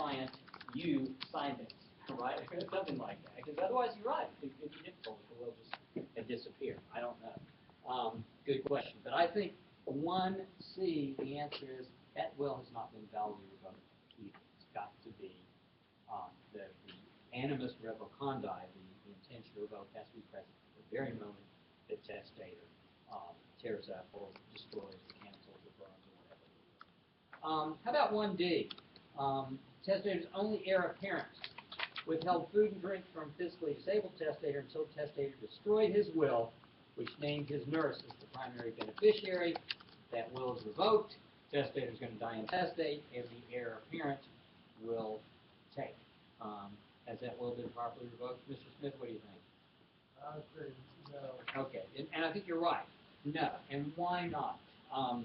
client, you sign this, right? Something like that. Because otherwise, you're right. It'd be difficult if the will just disappear. I don't know. Good question. But I think 1C, the answer is that will has not been validly revoked either. It's got to be the animus revocandi, the intention to revoke has to be present at the very moment the testator tears up or destroys or cancels or burns or whatever. How about 1D? Testator's only heir apparent withheld food and drink from physically disabled testator until testator destroyed his will, which named his nurse as the primary beneficiary. That will is revoked. Testator is going to die intestate, and the heir apparent will take. Has that will been properly revoked? Mr. Smith, what do you think? I agree. No. Okay, and I think you're right. No, and why not? Have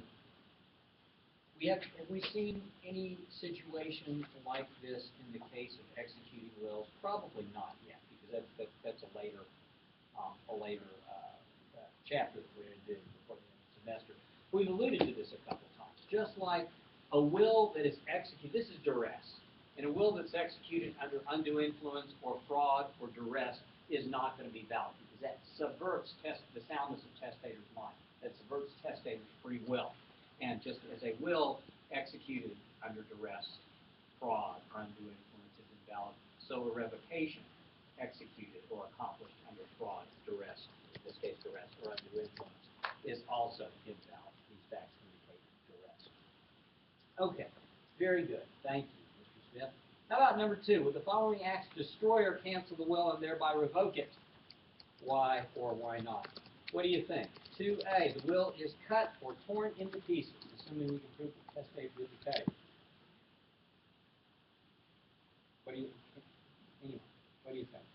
we seen any situation like this in the case of executing wills? Probably not yet, because that's a later chapter that we're going to do before the end of the semester. We've alluded to this a couple times. Just like a will that is executed, this is duress, and a will that's executed under undue influence or fraud or duress is not going to be valid, because that subverts the soundness of testator's mind. That subverts testator's free will. And just as a will executed under duress, fraud, or undue influence is invalid, so a revocation executed or accomplished under fraud, duress, in this case duress, or undue influence, is also invalid. These facts indicate duress. Okay, very good. Thank you, Mr. Smith. How about number 2? Would the following acts destroy or cancel the will and thereby revoke it? Why or why not? What do you think? 2A, the will is cut or torn into pieces, assuming we can prove the testator did the cutting. What do you think?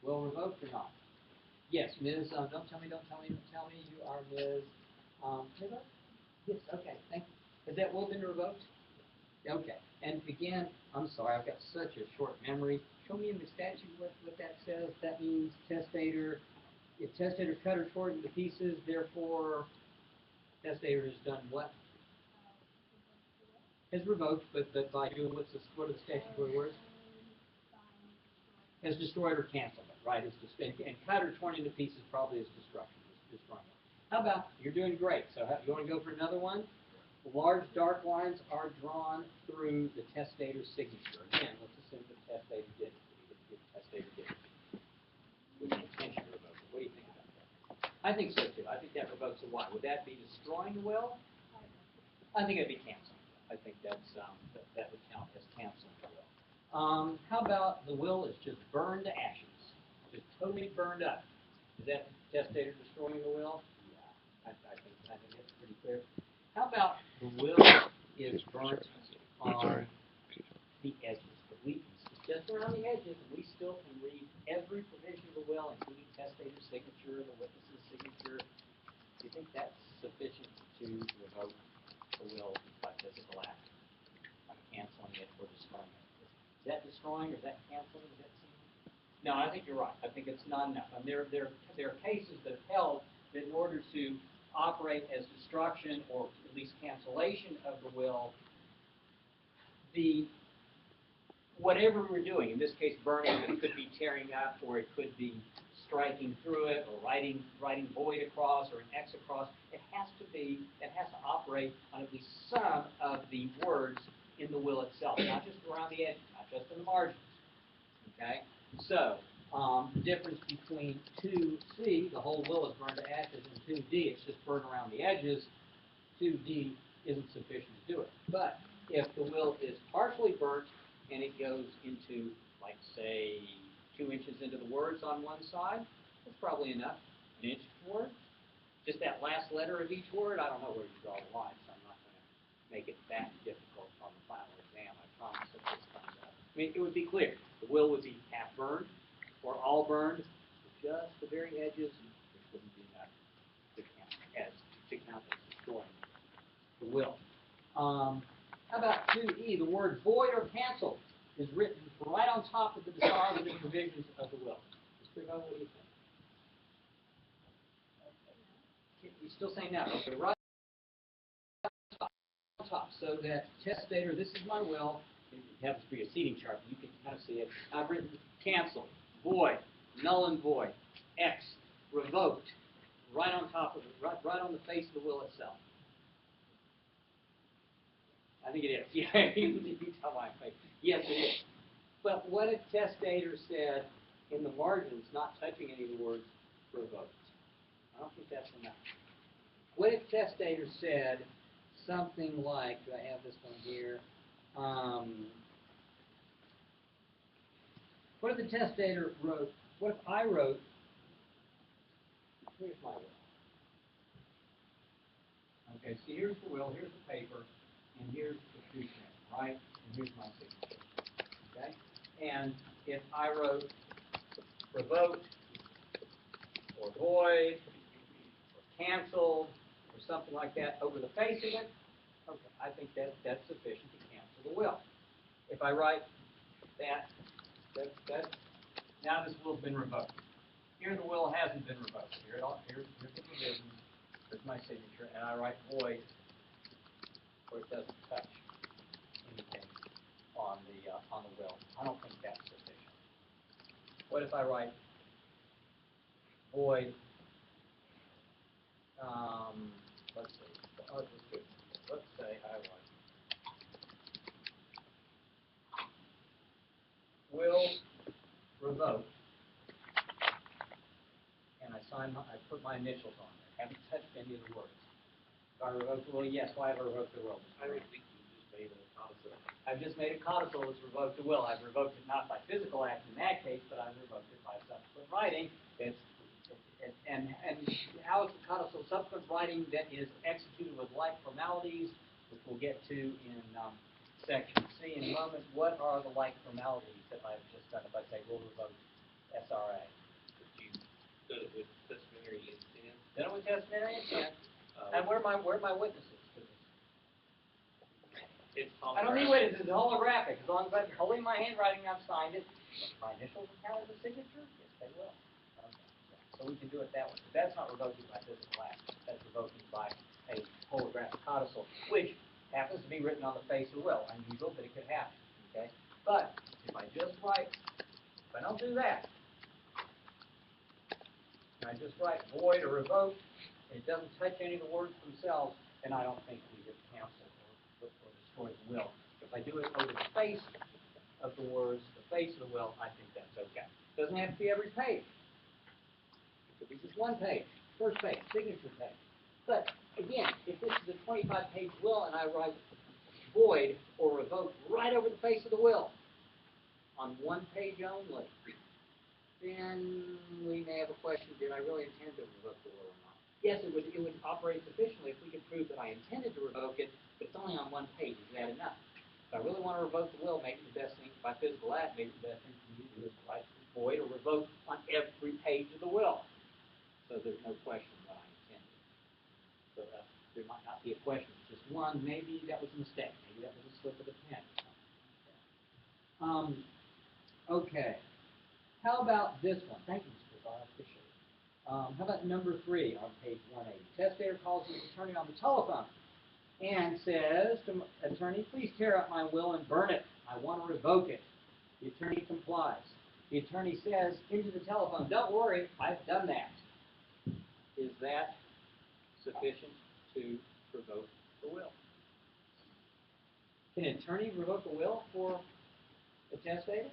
Will revoked or not? Yes, Ms. Don't tell me. You are Ms. Taylor? Yes, okay, thank you. Has that will been revoked? Okay. And again, I'm sorry, I've got such a short memory. Show me in the statute what that says. That means testator. If testator cut or torn into pieces, therefore, testator has done what? Has revoked, but by doing what are the statutory words? Has destroyed or canceled it, right? And cut or torn into pieces probably is destruction. Destroying it. How about, you're doing great. So you want to go for another one? Large dark lines are drawn through the testator's signature. Again, let's assume the testator did it. The testator did it. With the intention to revoke it. What do you think about that? I think so too. I think that revokes the what? Would that be destroying the will? I think it'd be canceling. I think that would count as canceling the will. How about the will is just burned to ashes, just totally burned up? Is that the testator destroying the will? Yeah, I think that's pretty clear. How about the will is burnt on the edges? But just around the edges, we still can read every provision of the will, including testator's signature, the witness's signature. Do you think that's sufficient to revoke the will by physical act, by canceling it or destroying it? Is that destroying or is that canceling? Is that seeming? No, I think you're right. I think it's not enough. And there are cases that have held that in order to operate as destruction or at least cancellation of the will, whatever we're doing, in this case burning, it could be tearing up or it could be striking through it or writing void across or an X across. It has to operate on at least some of the words in the will itself, not just around the edges, not just in the margins. Okay? So, the difference between 2C, the whole will is burned to ashes, and 2D, it's just burned around the edges. 2D isn't sufficient to do it. But if the will is partially burnt and it goes into, like, say, 2 inches into the words on one side, that's probably enough. An inch per word. Just that last letter of each word, I don't know where you draw the line, so I'm not going to make it that difficult on the final exam. I promise if this comes up. I mean, it would be clear. The will would be half burned or all burned, just the very edges, which wouldn't be enough to count as destroying the will. How about 2E? The word void or canceled is written right on top of the dispositive provisions of the will. Mr. Privo, what do you think? You still saying no? Okay, right on top. So that testator, this is my will. it happens to be a seating chart, you can kind of see it. I've written cancel, void, null and void, X, revoked, right on top of it, right on the face of the will itself. I think it is. Yeah, you can tell my face. Yes, it is. But what if testator said in the margins, not touching any of the words, revoked? I don't think that's enough. What if testator said something like, do I have this one here? What if the testator wrote, what if I wrote, here's my will. Okay, so here's the will, here's the paper, and here's the true thing, right? And here's my signature. Okay? And if I wrote revoked, or void, or canceled, or something like that over the face of it, okay, I think that's sufficient to cancel the will. If I write that now this will's been revoked. Here the will hasn't been revoked. Here's the provisions. Here's my signature, and I write void, where it doesn't touch anything on the will. I don't think that's sufficient. What if I write void? Let's see. Let's say I write will revoked, and I put my initials on there. Haven't touched any of the words. If I revoke the will, yes. Why have I revoked the will? I think you just made a codicil. I've just made a codicil that's revoked the will. I've revoked it not by physical act in that case, but I've revoked it by subsequent writing. And how is the codicil subsequent writing that is executed with like formalities, which we'll get to in section C in a moment. What are the like formalities that I've just done if I say we'll revoke SRA? If you done it with testamentary intent. Done it with testamentary intent. And where are my witnesses to this? It's I don't need witnesses. It's holographic. As long as I'm holding my handwriting and I've signed it, my initials will count as a signature? Yes, they will. Okay. So we can do it that way. But that's not revoking by physical act. That's revoking by a holographic codicil, which happens to be written on the face of the will. Unusual, but it could happen. Okay? But if I don't do that, and I just write void or revoke, and it doesn't touch any of the words themselves, then I don't think we have canceled or destroyed the will. If I do it over the face of the words, the face of the will, I think that's okay. Doesn't have to be every page. It could be just one page, first page, signature page. But again, if this is a 25-page will and I write void or revoke right over the face of the will on one page only, then we may have a question, did I really intend to revoke the will or not? Yes, it would operate sufficiently if we could prove that I intended to revoke it, but it's only on one page. Is that enough? If I really want to revoke the will, maybe the best thing by physical act, maybe the best thing for me to do is write void or revoke on every page of the will. So there's no question what I intended. So there might not be a question. It's just one, maybe that was a mistake. Maybe that was a slip of the pen. Okay. How about this one? Thank you, Mr. Ball. I appreciate it. How about number 3 on page 180? Testator calls his attorney on the telephone and says to attorney, please tear up my will and burn it. I want to revoke it. The attorney complies. The attorney says into the telephone, don't worry, I've done that. Is that sufficient to revoke the will? Can an attorney revoke a will for a testator?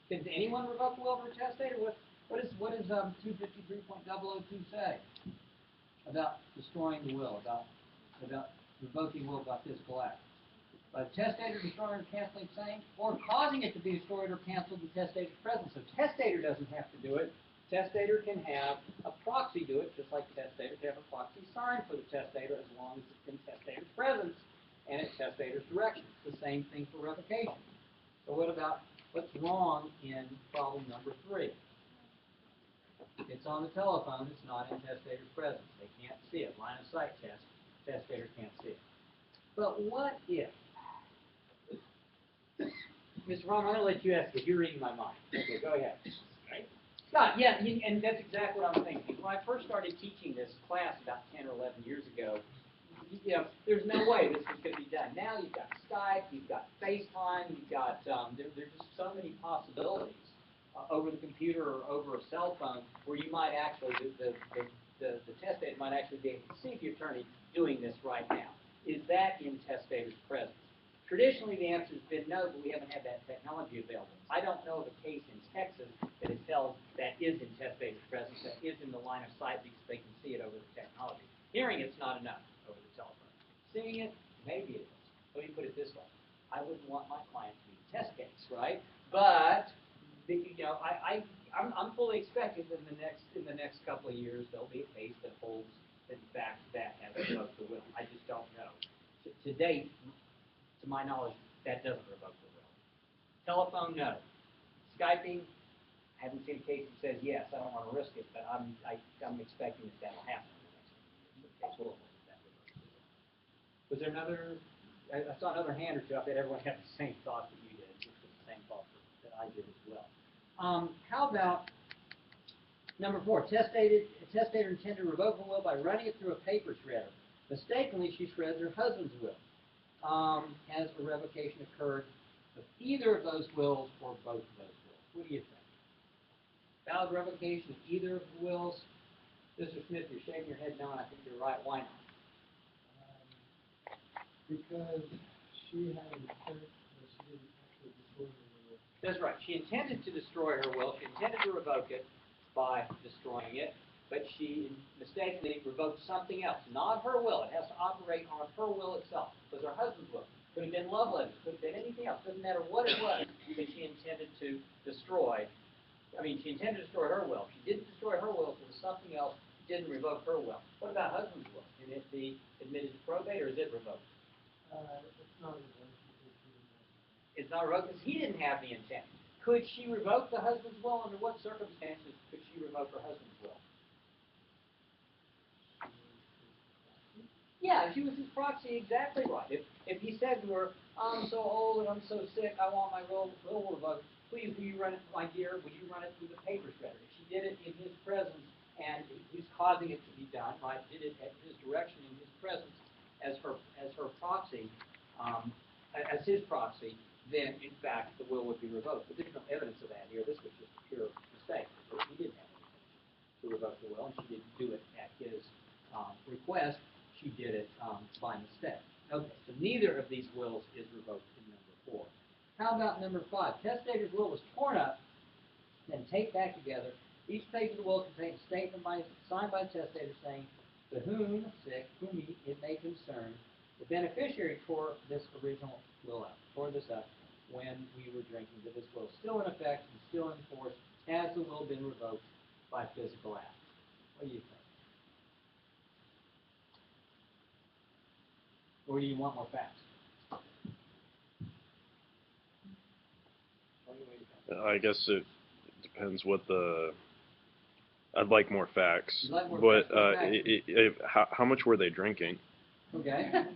Can anyone revoke a will for a testator? What does 253.002 say about destroying the will, about revoking will by physical act? By the testator destroying or canceling same, or causing it to be destroyed or canceled in the testator's presence. So testator doesn't have to do it. Testator can have a proxy do it, just like the testator can have a proxy sign for the testator as long as it's in testator's presence and at testator's direction. It's the same thing for revocation. So what's wrong in problem number 3? It's on the telephone, it's not in testator's presence. They can't see it. Line of sight test, testator can't see it. But what if, Mr. Ron, I'm going to let you ask it. You're reading my mind. Okay, go ahead. Right? Scott, yeah, and that's exactly what I'm thinking. When I first started teaching this class about 10 or 11 years ago, you know, there's no way this was going to be done. Now you've got Skype, you've got FaceTime, you've got, there's just so many possibilities over the computer or over a cell phone where you might actually, the testator might actually be able to see if your attorney doing this right now. Is that in testator's presence? Traditionally, the answer has been no, but we haven't had that technology available. I don't know of a case in Texas that is held that is in testator's presence, that is in the line of sight because they can see it over the technology. Hearing it's not enough over the telephone. Seeing it, maybe it is. Let me put it this way. I wouldn't want my client to be a test case, right? But, you know, I'm fully expecting that in the next couple of years there'll be a case that holds that in fact that has revoked the will. I just don't know. To date, to my knowledge, that doesn't revoke the will. Telephone, no. Skyping, I haven't seen a case that says yes. I don't want to risk it, but I'm expecting that that'll happen in the next few years. Case will hold that revokes the will. Was there another? I saw another hand or two. I bet everyone had the same thought that you did. Just the same thought that I did as well. How about number 4? Testator intended to revoke a will by running it through a paper shredder. Mistakenly, she shreds her husband's will. Has a revocation occurred of either of those wills or both of those wills? What do you think? Valid revocation of either of the wills? Mr. Smith, you're shaking your head no, and I think you're right. Why not? Because she had an intent, but she didn't actually destroy her will. That's right. She intended to destroy her will. She intended to revoke it by destroying it, but she mistakenly revoked something else, not her will. It has to operate on her will itself. It was her husband's will. Could have been love letters. Could have been anything else. Doesn't matter what it was that she intended to destroy. I mean, she intended to destroy her will. She didn't destroy her will, so it was something else that didn't revoke her will. What about husband's will? Can it be admitted to probate, or is it revoked? It's not revoked because she didn't have it. It's not revoked because he didn't have the intent. Could she revoke the husband's will? Under what circumstances could she revoke her husband's will? Yeah, if she was his proxy, exactly right. If he said to her, I'm so old and I'm so sick, I want my will revoked, please will you run it, my dear, will you run it through the paper shredder? If she did it in his presence and he's causing it to be done, right, did it at his direction in his presence as her proxy, as his proxy, then in fact the will would be revoked. But there's no evidence of that here. This was just a pure mistake. He didn't have any intention to revoke the will, and she didn't do it at his request. She did it by mistake. Okay, so neither of these wills is revoked in number 4. How about number 5? Testator's will was torn up, then taped back together. Each page of the will contains a statement signed by the testator saying, to whom it may concern. The beneficiary tore this original will up, tore this up when we were drinking, but this will is still in effect and still in force. Has the will been revoked by physical act? What do you think? Or do you want more facts? I guess it depends what the. I'd like more facts. You'd like more but facts? how much were they drinking? Okay.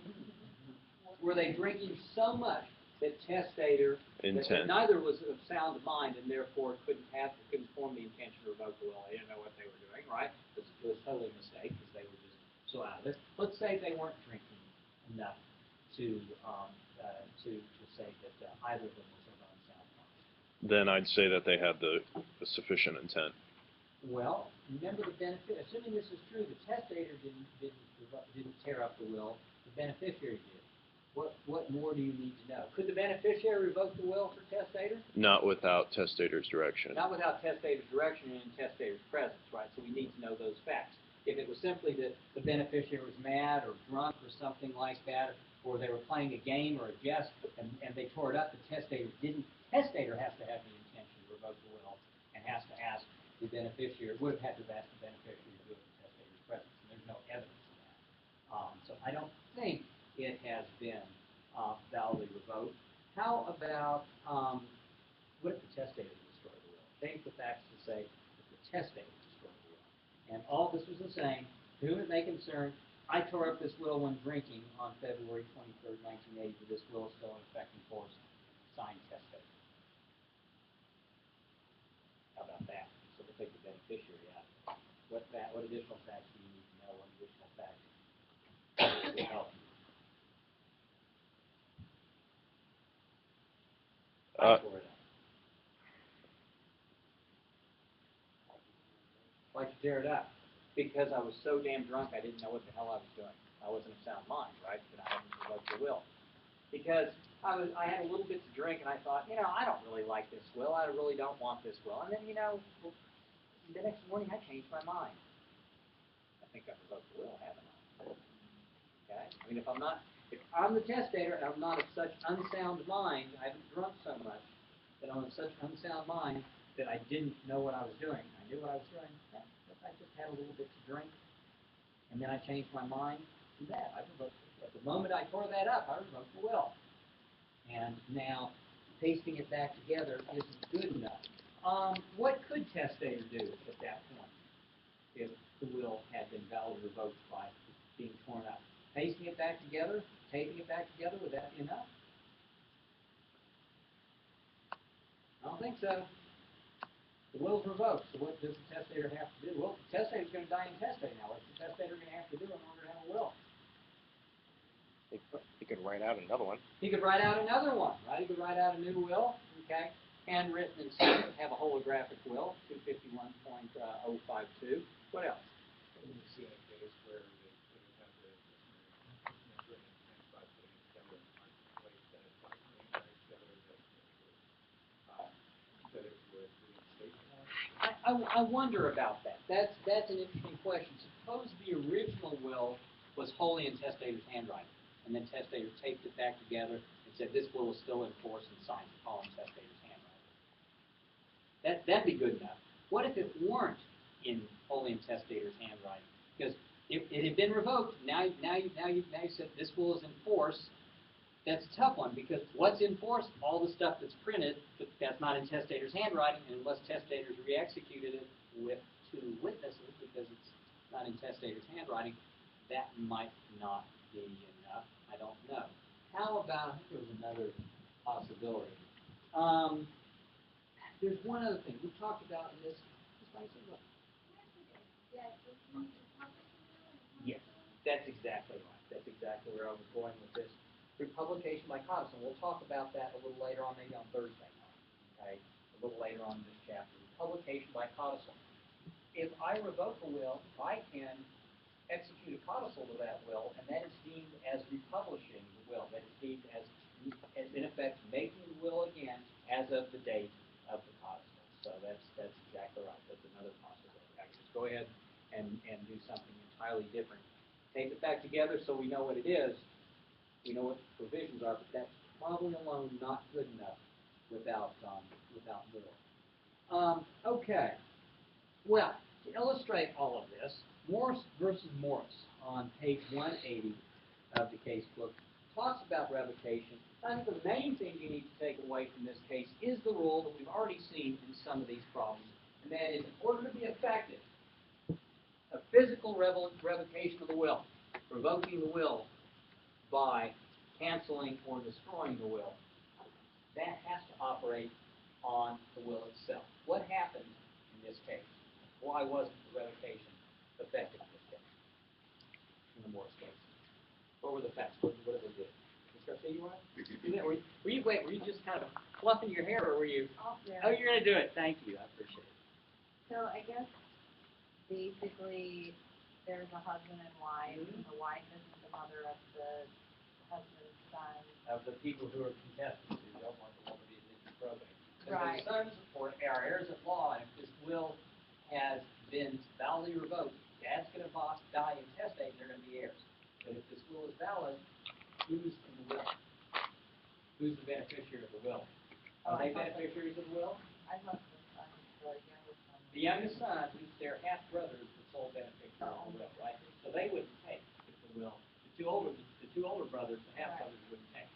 Were they drinking so much that testator that neither was of sound mind and therefore couldn't form the intention to revoke the will? They didn't know what they were doing, right? It was totally a mistake because they were just so out of it. Let's say they weren't drinking enough to say that either of them was of unsound mind. Then I'd say that they had the sufficient intent. Well, remember the benefit. Assuming this is true, the testator didn't tear up the will. The beneficiary did. What more do you need to know? Could the beneficiary revoke the will for testator? Not without testator's direction. Not without testator's direction and in testator's presence, right? So we need to know those facts. If it was simply that the beneficiary was mad or drunk or something like that, or they were playing a game or a jest and they tore it up, the testator didn't. Testator has to have the intention to revoke the will and has to ask the beneficiary, would have had to have asked the beneficiary to do it in testator's presence, and there's no evidence of that. So I don't think it has been validly revoked. How about what if the testator destroyed the will? Take the facts to say that the testator destroyed the will. And all this was the same. To whom it may concern, I tore up this will when drinking on February 23rd, 1980, but this will is still in effect and force. Signed testator. How about that? So we'll take the beneficiary out. What additional facts do you need to know? What additional facts will help. I tore it up. Why'd you tear it up? Because I was so damn drunk I didn't know what the hell I was doing. I wasn't in sound mind, right? But I hadn't revoked the will. Because I had a little bit to drink and I thought, I don't really like this will. I really don't want this will. And then, the next morning I changed my mind. I think I've revoked the will, haven't I? Okay? I mean, if I'm the testator and I'm not of such unsound mind, I haven't drunk so much, that I'm of such unsound mind that I didn't know what I was doing. I knew what I was doing. I just had a little bit to drink, and then I changed my mind. And that I revoked. At the moment I tore that up, I revoked the will. And now, pasting it back together isn't good enough. What could testator do at that point if the will had been validly revoked by being torn up? Pasting it back together, taping it back together, would that be enough? I don't think so. The will's revoked, so what does the testator have to do? Well, the testator's going to die intestate now. What's the testator going to have to do in order to have a will? He could write out another one. He could write out another one, right? He could write out a new will, okay? Handwritten and signed, have a holographic will, 251.052. What else? Can you see a case where they couldn't have the handwritten and by putting it together in a place that it by putting it together that it would reinstate one? I wonder about that. That's an interesting question. Suppose the original will was wholly in testator's handwriting, and then testator taped it back together and said this will is still in force and signed the column testator's handwriting. That'd be good enough. What if it weren't in wholly in testator's handwriting? Because it had been revoked. Now you said this will is in force. That's a tough one because what's in force? All the stuff that's printed, but that's not in testator's handwriting, and unless testator's re-executed it with two witnesses because it's not in testator's handwriting, that might not be enough. I don't know. How about, I think there was another possibility. There's one other thing. We talked about this. Yes, that's exactly right. That's exactly where I was going with this. Republication by codicil. We'll talk about that a little later on, maybe on Thursday night. Okay, a little later on in this chapter. Republication by codicil. If I revoke a will, I can execute a codicil to that will, and that is deemed as republishing the will. That is deemed as in effect making the will again as of the date of the codicil. So that's exactly right. That's another possibility. I can just go ahead and do something entirely different. Tape it back together so we know what it is. We know what the provisions are, but that's probably alone not good enough without will. Okay. Well, to illustrate all of this, Morris versus Morris on page 180 of the case book talks about revocation. I think the main thing you need to take away from this case is the rule that we've already seen in some of these problems, and that is in order to be effective, a physical revocation of the will, revoking the will by canceling or destroying the will, that has to operate on the will itself. What happened in this case? Why wasn't the revocation effective in this case? In the Morris case. What were the facts? What did they do? Were you just kind of fluffing your hair, or were you? Oh, yeah. Oh, you're going to do it. Thank you. I appreciate it. So I guess basically there's a husband and wife. Mhm. The wife isn't the mother of the husband's son. Of the people who are contestants who don't want the will to be admitted to probate. So Right. the sons are heirs at law, and if this will has been validly revoked, Dad's going to die intestate, and they're going to be heirs. But if this will is valid, who's in the will? Who's the beneficiary of the will? Are they beneficiaries of the will? I thought the son, the youngest son. The youngest son, who's their half brother, is the sole beneficiary of the will, right? So they wouldn't take if the will. The two older brothers, the half brothers, wouldn't take.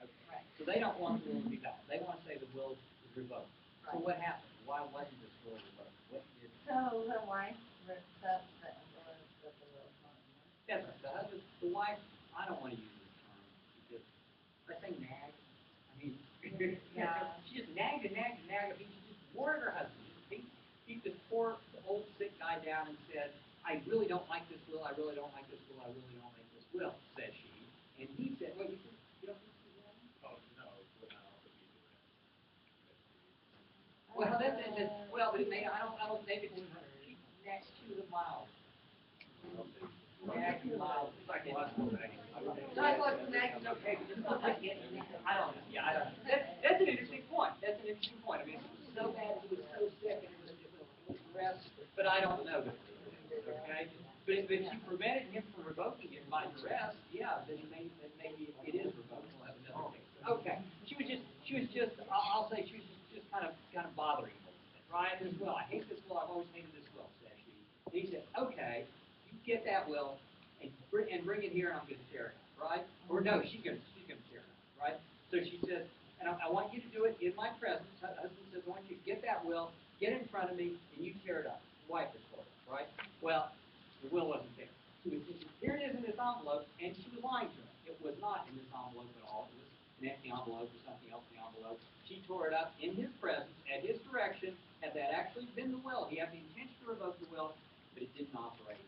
Okay. Right. So they don't want the will to be valid. They want to say the will is revoked. So Right. what happened? Why wasn't this will revoked? What did? So the wife ripped up the envelope that the will was on. Yes, the husband, the wife. I don't want to use this term because I say nag. I mean, Yeah. she just nagged and nagged and nagged. I mean, she just warned her husband. She beat this poor old sick guy down and said, "I really don't like this will. I really don't like this will. I really don't like this will, said she. And he said, well, you don't think so, yeah? Oh, no, it would not also be doing Well, well, but it may, I don't, maybe it's next to the miles. Next to the miles. Psychological nagging. Psychological nagging is okay, but it's not like getting, I don't know, yeah, I don't know. That's an interesting point, I mean, it was so bad, he was so sick, and it was arrest, but I don't know that, okay? But if you prevented him from revoking it by duress, yeah, then maybe it is revoked, we'll have another case. Okay, she was just, I'll say, she was just kind of bothering him a little bit. Ryan, this will, I hate this will, I've always hated this will, said she. And he said, okay, you get that will, and bring it here, and I'm gonna tear it up, right? Or no, she's gonna tear it up, right? So she says, and I want you to do it in my presence. Her husband says, I want you to get that will, get it in front of me, and you tear it up. Wife is for it, right? Well, the will wasn't there. Here it is in this envelope, and she was lying to him. It was not in this envelope at all. It was an empty envelope or something else in the envelope. She tore it up in his presence, at his direction. Had that actually been the will, he had the intention to revoke the will, but it didn't physically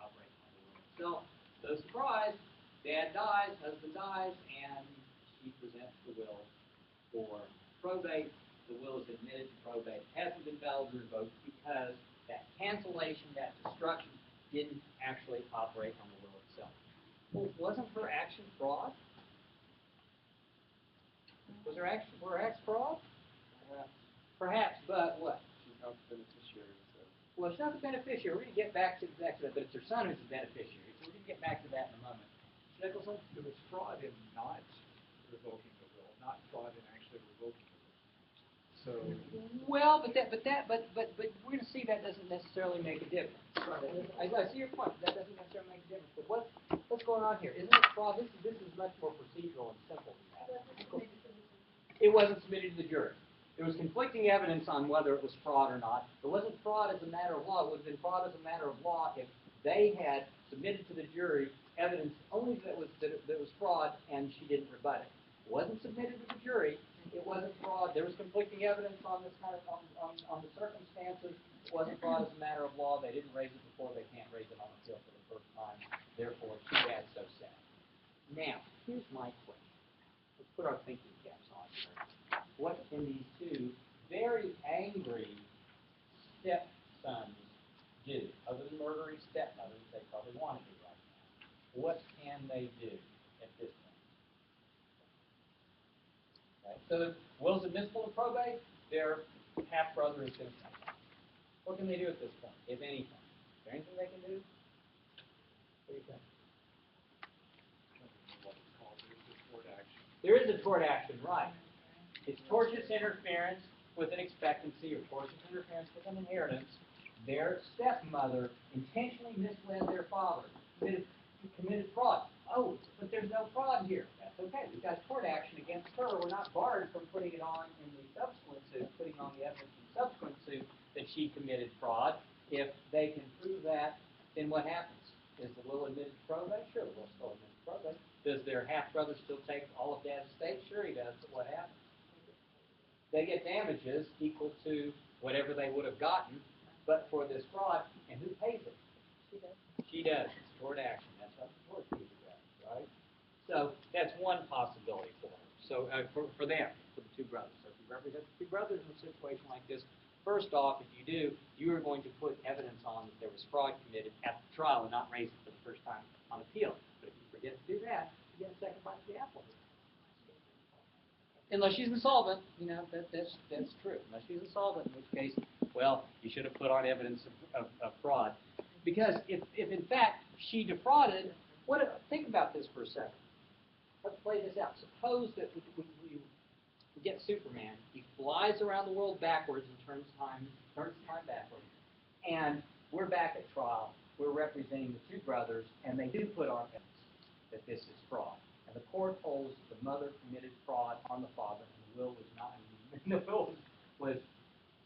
operate on the will itself. So surprise, dad dies, husband dies, and she presents the will for probate. The will is admitted to probate. It hasn't been validly revoked because that cancellation, that destruction, didn't actually operate on the will itself. Well, wasn't her action fraud? Were her acts fraud? Perhaps, but what? She's not the beneficiary, so. Well, she's not the beneficiary. We're going to get back to that, but it's her son who's the beneficiary. So we're going to get back to that in a moment. Nicholson? It was fraud in not revoking the will, not fraud in actually revoking the will. So. Well, but we're going to see that doesn't necessarily make a difference. I see your point. That doesn't necessarily make a difference. But what's going on here? Isn't it fraud? This is much more procedural and simple than that. It wasn't submitted to the jury. There was conflicting evidence on whether it was fraud or not. It wasn't fraud as a matter of law. It would have been fraud as a matter of law if they had submitted to the jury evidence only that it was fraud and she didn't rebut it. It wasn't submitted to the jury. It wasn't fraud. There was conflicting evidence on this kind of on the circumstances. It wasn't fraud as a matter of law. They didn't raise it before. They can't raise it on appeal for the first time. Therefore, too bad, so sad. Now, here's my question. Let's put our thinking caps on here. What can these two very angry stepsons do, other than murdering stepmothers? They probably want to do right now. What can they do at this point? Okay. So the will's admissible in probate. Their half brother is going to come. What can they do at this point, if anything? Is there anything they can do? What do you think? There is a tort action, right? It's tortious interference with an expectancy or tortious interference with an inheritance. Their stepmother intentionally misled their father, committed fraud. Oh, but there's no fraud here. That's okay. We've got tort action against her. We're not barred from putting it on in the subsequent suit, putting on the evidence in the subsequent suit that she committed fraud. If they can prove that, then what happens? Is the will admitted to probate? Sure, the will's still admitted to probate. Does their half-brother still take all of Dad's estate? Sure he does, but what happens? They get damages equal to whatever they would have gotten, but for this fraud, and who pays it? She does. It's tort action. That's what the tort people does, right? So that's one possibility for them. So for them, for the two brothers. So if you represent the two brothers in a situation like this, first off, if you do, you are going to put evidence on that there was fraud committed at the trial and not raise it for the first time on appeal. But if you forget to do that, you get a second bite of the apple. Unless she's insolvent, that's true. Unless she's insolvent, in which case, well, you should have put on evidence of fraud. Because if in fact she defrauded, think about this for a second. Let's play this out. Suppose that we get Superman. He flies around the world backwards and turns time backwards. And we're back at trial. We're representing the two brothers, and they do put on evidence that this is fraud. And the court holds the mother committed fraud on the father, and the will was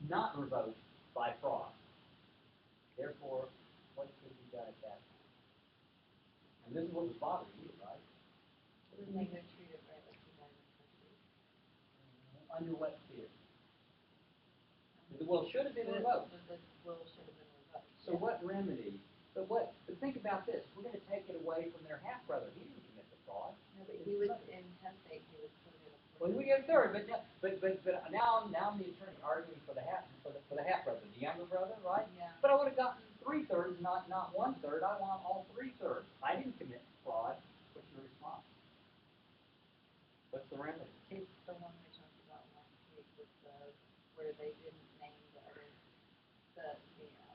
not revoked by fraud. Therefore, what could be done at that time? And this is what was bothering you, right? Didn't they go treat it right like you guys are treated? Under what theory? The will should have been revoked. The will should have been revoked. So what remedy But think about this, we're gonna take it away from their half-brother, he didn't commit the fraud. No, but he was intestate, he was still get a Well, he would get a third, but now I'm the attorney arguing for the half-brother, the younger brother, right? Yeah. But I would've gotten 3/3, not 1/3, I want all 3/3. I didn't commit fraud, what's your response? What's the remedy? It's the one we talked about last week with where they didn't name the other,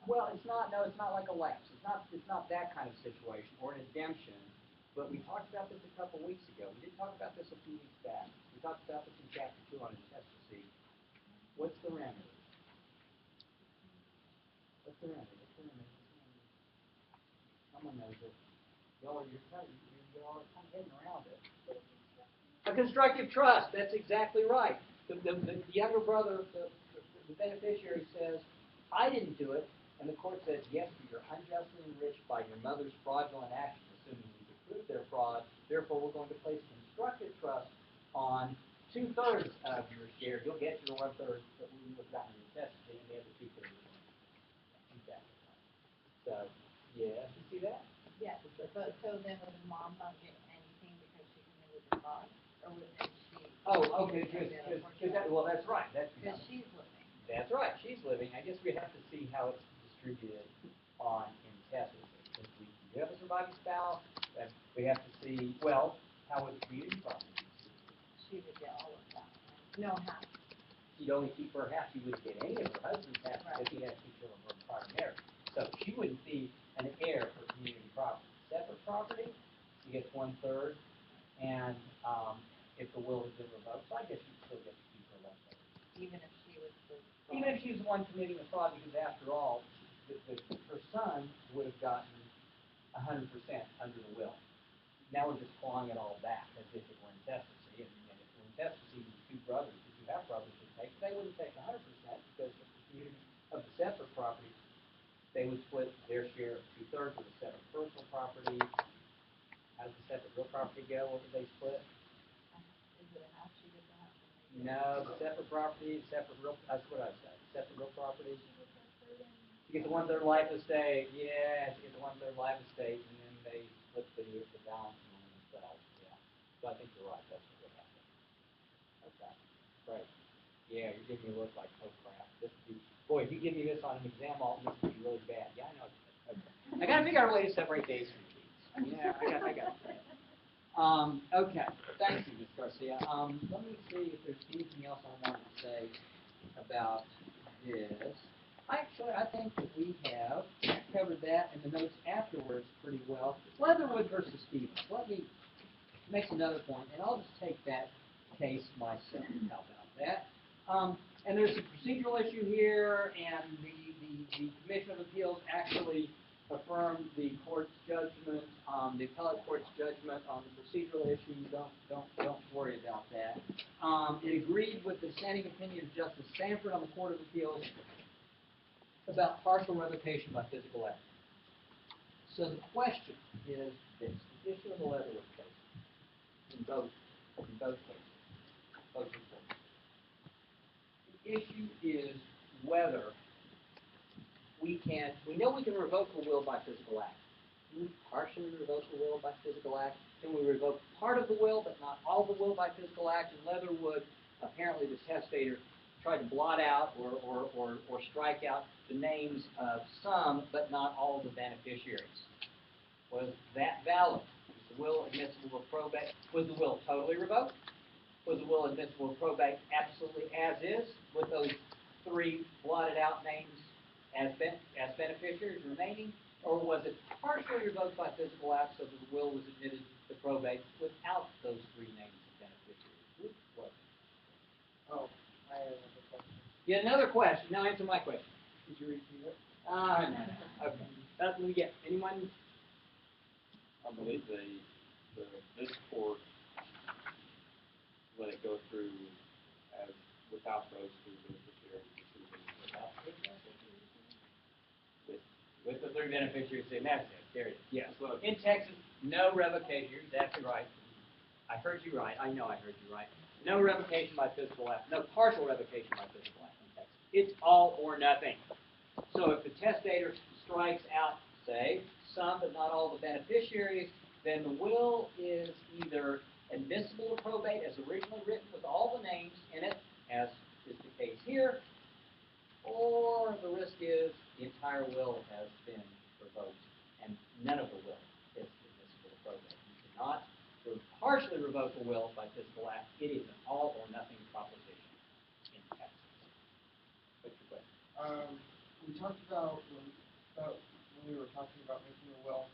Well, it's not like a lapse, it's not that kind of situation, or an exemption, but we talked about this a couple weeks ago, we did talk about this a few weeks back, we talked about this in chapter 2 on intestacy. What's the remedy? What's the remedy? Someone knows it. Y'all are kind of heading around it. A constructive trust, that's exactly right. The younger brother, the beneficiary says, I didn't do it, and the court says, yes, but you're unjustly enriched by your mother's fraudulent actions, assuming we could prove their fraud, therefore we're going to place constructive trust on 2/3 of your share. You'll get your 1/3 that we would have gotten in necessity, and the other 2/3. Exactly. So, yeah, you see that? Yes, but so then would the mom not get anything because she committed the fraud, or would then she? Oh, okay, well, that's right, Because she's living. That's right, she's living. I guess we have to see how it's distributed on intestacy. If we do have a surviving spouse, then we have to see, well, how would the community property be distributed? She would get all of that, right? No, half. She'd only keep her half. She wouldn't get any of her husband's half because he had 2 children from her prior marriage. So she wouldn't be an heir for community property. Separate property, she gets 1/3, and if the will has been revoked, so I guess she'd still get to keep her 1/3. Even if she was the. Even if she's the one committing the fraud, because after all, her son would have gotten 100% under the will. Now we're just clawing it all back as if it were intestacy, and if it were intestacy, the 2 brothers, the 2 half-brothers would take, they wouldn't take 100% because of the community of the separate property, they would split their share of 2/3 of the separate personal property. How does the separate real property go? What would they split? Is it a half? She gets a half. No, the separate property, separate real, that's what I said, separate real property. You get the 1/3 life estate, yeah, you get the 1/3 life estate, and then they split the balance among themselves, yeah. So I think you're right, that's what would happen. Okay, great. Yeah, you're giving me a look like, oh crap, boy, if you give me this on an exam, this could be really bad. Yeah, I know. Okay. I gotta figure out a way to separate days from weeks. Yeah, I got it. Okay, thank you, Ms. Garcia. Let me see if there's anything else I wanted to say about this. Actually, I think that we have covered that in the notes afterwards pretty well. Leatherwood versus Stevens. Let me make another point, and I'll just take that case myself. How about that? And there's a procedural issue here, and the Commission of Appeals actually affirmed the court's judgment, the appellate court's judgment on the procedural issue. Don't worry about that. It agreed with the dissenting opinion of Justice Sanford on the Court of Appeals about partial revocation by physical act. So the question is this: the issue of the Leatherwood case in both cases, both reports. The issue is whether we know we can revoke a will by physical act. Can we partially revoke a will by physical act? Can we revoke part of the will, but not all the will by physical act? In Leatherwood, apparently the testator tried to blot out or strike out the names of some, but not all the beneficiaries. Was that valid? Was the will admissible of probate? Was the will totally revoked? Was the will admissible of probate absolutely as is, with those 3 blotted out names as beneficiaries remaining? Or was it partially revoked by physical act so that the will was admitted to probate without those 3 names of beneficiaries? Which was it? Oh, I have another question. Yeah, another question. Now answer my question. Could you repeat it? No. Okay. Let me get anyone. I believe this court let it go through as without those 2 beneficiaries. With the 3 beneficiaries, say that's it. There it is. Yes. So, In Texas, no revocation. You're exactly right. I heard you right. I know I heard you right. No revocation by physical act. No partial revocation by physical act in Texas. It's all or nothing. So if the testator strikes out say some but not all the beneficiaries, then the will is either admissible to probate as originally written with all the names in it, as is the case here, or the risk is the entire will has been revoked and none of the will is admissible to probate. You cannot partially revoke a will by physical act. It is an all or nothing proposition in Texas. What's your question? We talked about when we were talking about making a will,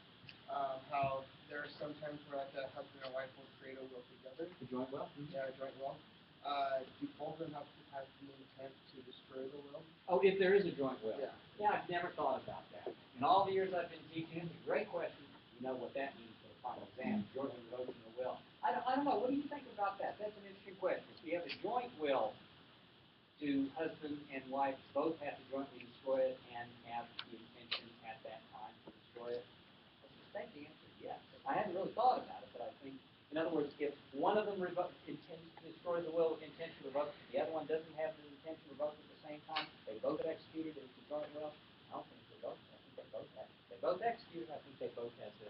how there are some times where like a husband and wife will create a will together. The joint will? Yeah, a joint will. Do both of them have to have the intent to destroy the will? Oh, if there is a joint will. Yeah. Yeah, I've never thought about that. In all the years I've been teaching, it's a great question. You know what that means for the final exam. Jointly revoking a will. I don't know. What do you think about that? That's an interesting question. If you have a joint will, do husband and wife both have to jointly destroy it and have the intention at that time to destroy it? I suspect the answer is yes. I hadn't really thought about it, but I think, in other words, if one of them intends to destroy the will with intention to revoke it, the other one doesn't have the intention to revoke it at the same time, they both executed it as a joint will, I don't think they both. I think they both have. They both executed. I think they both have to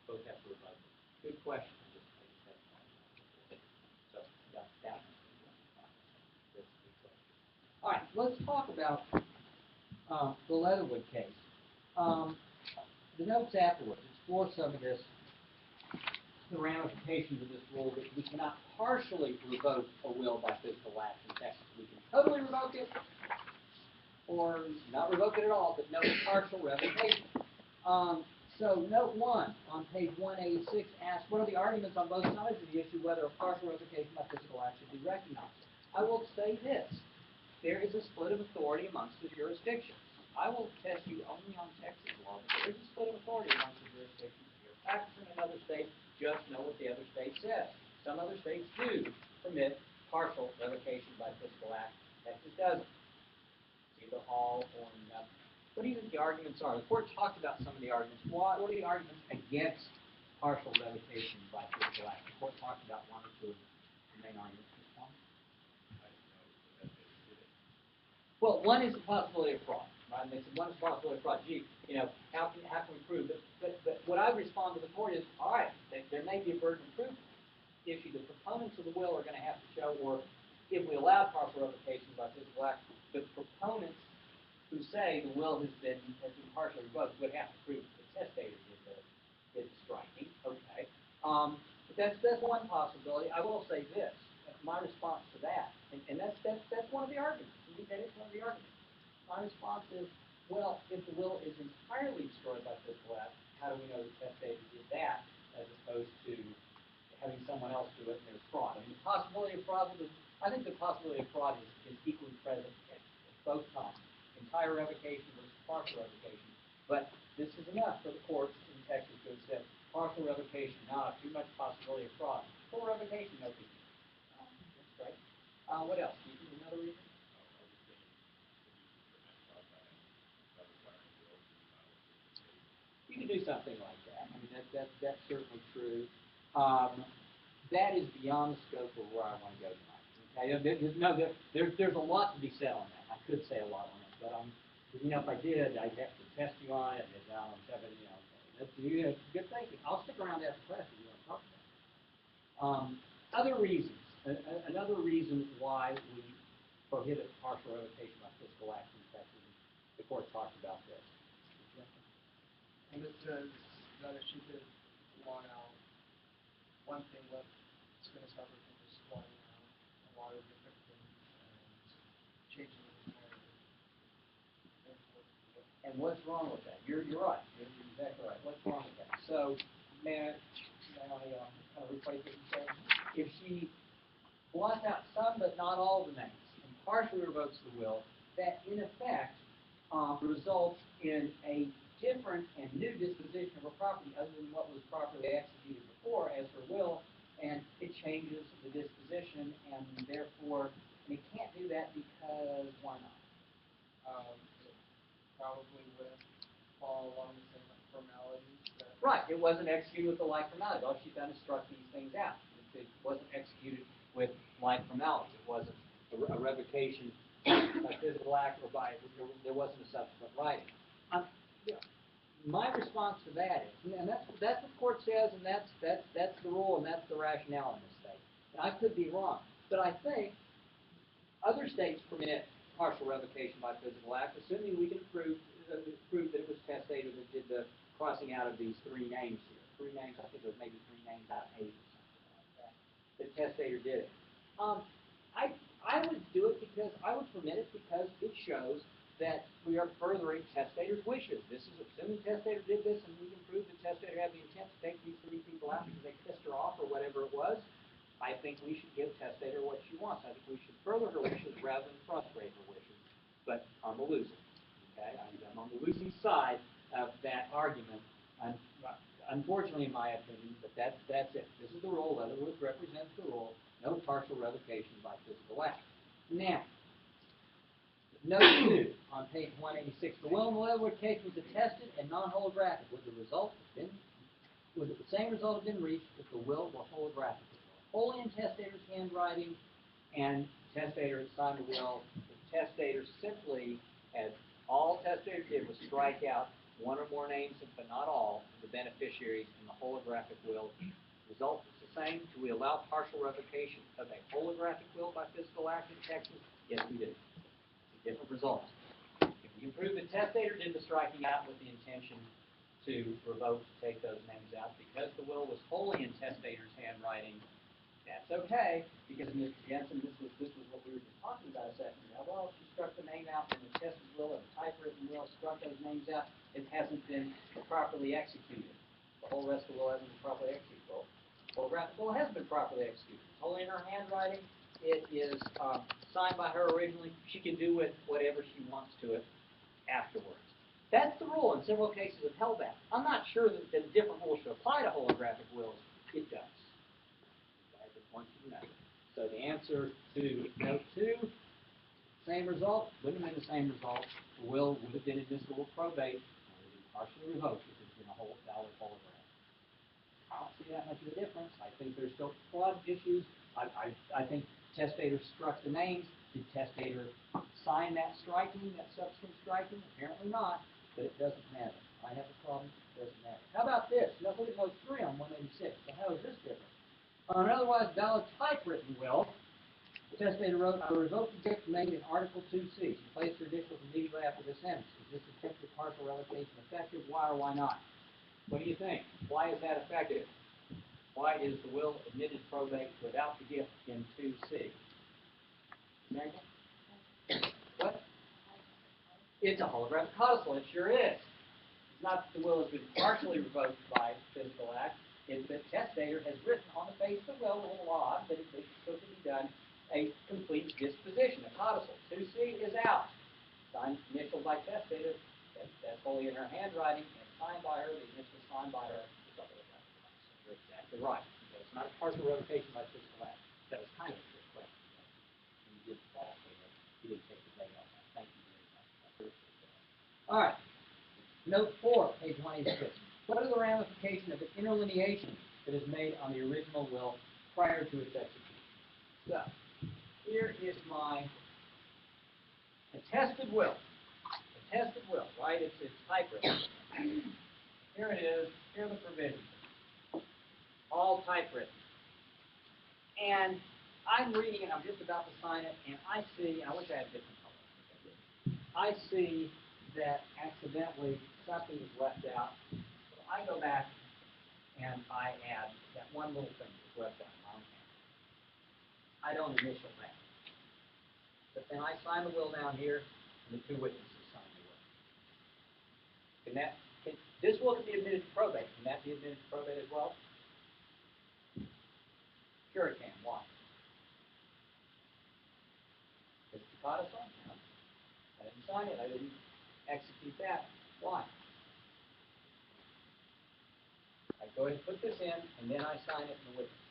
revoke it. Good question. So that. All right, let's talk about the Leatherwood case. The notes afterwards explore some of this, the ramifications of this rule that we cannot partially revoke a will by physical act in Texas. We can totally revoke it, or not revoke it at all, but no partial revocation. So note 1 on page 186 asks, what are the arguments on both sides of the issue whether a partial revocation by physical act should be recognized? I will say this. There is a split of authority amongst the jurisdictions. I will test you only on Texas law, but there is a split of authority amongst the jurisdictions. If you're practicing in another state, just know what the other state says. Some other states do permit partial revocation by physical act. Texas doesn't. It's either all or nothing. What do you think the arguments are? The court talked about some of the arguments. What are the arguments against partial revocation by physical act? The court talked about one or two of the main arguments. Well, one is the possibility of fraud, right? They said one is the possibility of fraud. Gee, how can we prove it? But what I respond to the court is, all right, there may be a burden of proof issue. The proponents of the will are going to have to show, or if we allow partial revocation by physical act, the proponents who say the will has been partially revoked would have to prove the testator did the striking. Okay. But that's one possibility. I will say this. My response to that, and that's one of the arguments. That is one of the arguments. My response is, well, if the will is entirely destroyed by physical act, how do we know the testator did that, as opposed to having someone else do it and there's fraud? I mean, the possibility of fraud I think the possibility of fraud is equally present at both times. Entire revocation versus partial revocation. But this is enough for the courts in Texas to have said partial revocation, not too much possibility of fraud. Full revocation, no big deal. That's great. What else? Do you think another reason? You can do something like that. I mean, that's certainly true. That is beyond the scope of where I want to go tonight. Okay, there's a lot to be said on that. I could say a lot on it, but if I did, I'd have to test you on it. And that's good thinking. I'll stick around after class if you want to talk about it. Other reasons. Another reason why we prohibit partial revocation by physical act in Texas. The court talked about this. And it says that if she could blot out one thing, it's going to stop her from just blotting out a lot of different things and changing the entire. And what's wrong with that? You're right. You're exactly right. What's wrong with that? So, may I kind of rephrase what you said? If she blots out some but not all the names and partially revokes the will, that in effect results in a different and new disposition of a property other than what was properly executed before as her will, and it changes the disposition, and therefore we can't do that because why not? Probably wouldn't fall along the same formalities. Right. It wasn't executed with the like formality. All she's done is struck these things out. It wasn't executed with like formality. It wasn't a revocation by physical act or by there wasn't a subsequent writing. my response to that is, and that's what the court says, and that's the rule, and that's the rationale in this state. And I could be wrong, but I think other states permit partial revocation by physical act, assuming we can prove that it was testator that did the crossing out of these three names here. Three names, I think it was maybe three names out of 8 or something like that. The testator did it. I would do it because I would permit it because it shows that we are furthering testator's wishes. This is assuming testator did this, and we can prove the testator had the intent to take these 3 people out because they pissed her off or whatever it was. I think we should give testator what she wants. I think we should further her wishes rather than frustrate her wishes. But I'm a loser. Okay, I'm on the losing side of that argument. Unfortunately, in my opinion, but that's it. This is the rule. Leatherwood represents the rule. No partial revocation by physical act. Now, note 2 on page 186. The will in the Leatherwood case was attested and non-holographic. Would the same result have been reached if the will were holographic? Wholly in testator's handwriting, and testator had signed the will. The testator simply had, all testator did was strike out one or more names, but not all, of the beneficiaries in the holographic will. The result was the same. Do we allow partial revocation of a holographic will by physical act in Texas? Yes, we do. It's a different result. If we can prove the testator did the striking out with the intention to revoke, to take those names out, because the will was wholly in testator's handwriting, that's okay, because Mr. Jensen, this was what we were just talking about a second ago. Well, she struck the name out in the tested will or the typewritten will, struck those names out. It hasn't been properly executed. The whole rest of the will hasn't been properly executed. Well, holographic will has been properly executed. It's only in her handwriting. It is signed by her originally. She can do with whatever she wants to it afterwards. That's the rule, and several cases have held that. I'm not sure that a different rule should apply to holographic wills. It does. I just want you to know. So the answer to note 2, same result, wouldn't have been the same result. The will would have been admissible probate, or it would be partially revoked if it had been a whole valid holograph. I don't see that much of a difference. I think there's still fraud issues. I think testator struck the names. Did testator sign that striking, that subsequent striking? Apparently not, but it doesn't matter. I have a problem, it doesn't matter. How about this? Now look at note 3 on 186. So how is this different? On an otherwise valid typewritten will, the testator wrote, I revoke the gift made in Article 2C. She placed her initials immediately after the sentence. Is this attempted partial revocation effective? Why or why not? What do you think? Why is that effective? Why is the will admitted probate without the gift in 2C? America? What? It's a holographic codicil. It sure is. It's not that the will has been partially revoked by physical act. It's that testator has written on the face of the will, a little odd, but it's supposed to be done, a complete disposition, a codicil. 2C is out. Signed, initialed by testator. That's wholly in her handwriting, and signed by her. The initial signed by her. You're exactly right. It's not a partial revocation by physical act. That was kind of a trick question. You did fall for it. You didn't take the bait on that. Thank you very much. I appreciate that. All right. Note 4, page 186. What are the ramifications of an interlineation that is made on the original will prior to its execution? So, here is my attested will. Attested will, right? It's typewritten. Here it is. Here are the provisions. All typewritten. And I'm reading it. I'm just about to sign it, and I see, and I wish I had different colors. I see that accidentally something is left out. So I go back and I add that one little thing that's left out in my own hand. I don't initial that. But then I sign the will down here, and the 2 witnesses sign the will. This will be admitted to probate. Can that be admitted to probate as well? Sure it can. Why? It's the codicil. No. I didn't sign it. I didn't execute that. Why? I go ahead and put this in, and then I sign it in the witness.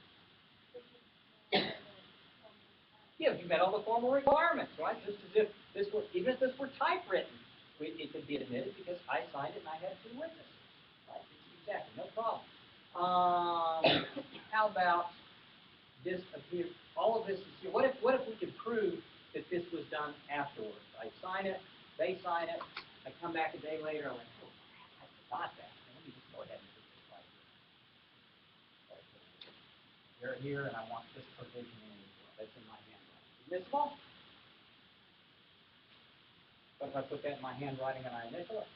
Yeah, you met all the formal requirements, right? Just as if this were, even if this were typewritten, it could be admitted because I signed it and I had 2 witnesses. Right? Exactly, no problem. How about this? All of this is here. What if we could prove that this was done afterwards? I sign it, they sign it, I come back a day later, I'm like, oh, I got that. Let me just go ahead and put this right here. Right here. They're here, and I want this provision in as well. That's in my handwriting. Admissible? But if I put that in my handwriting and I initial it?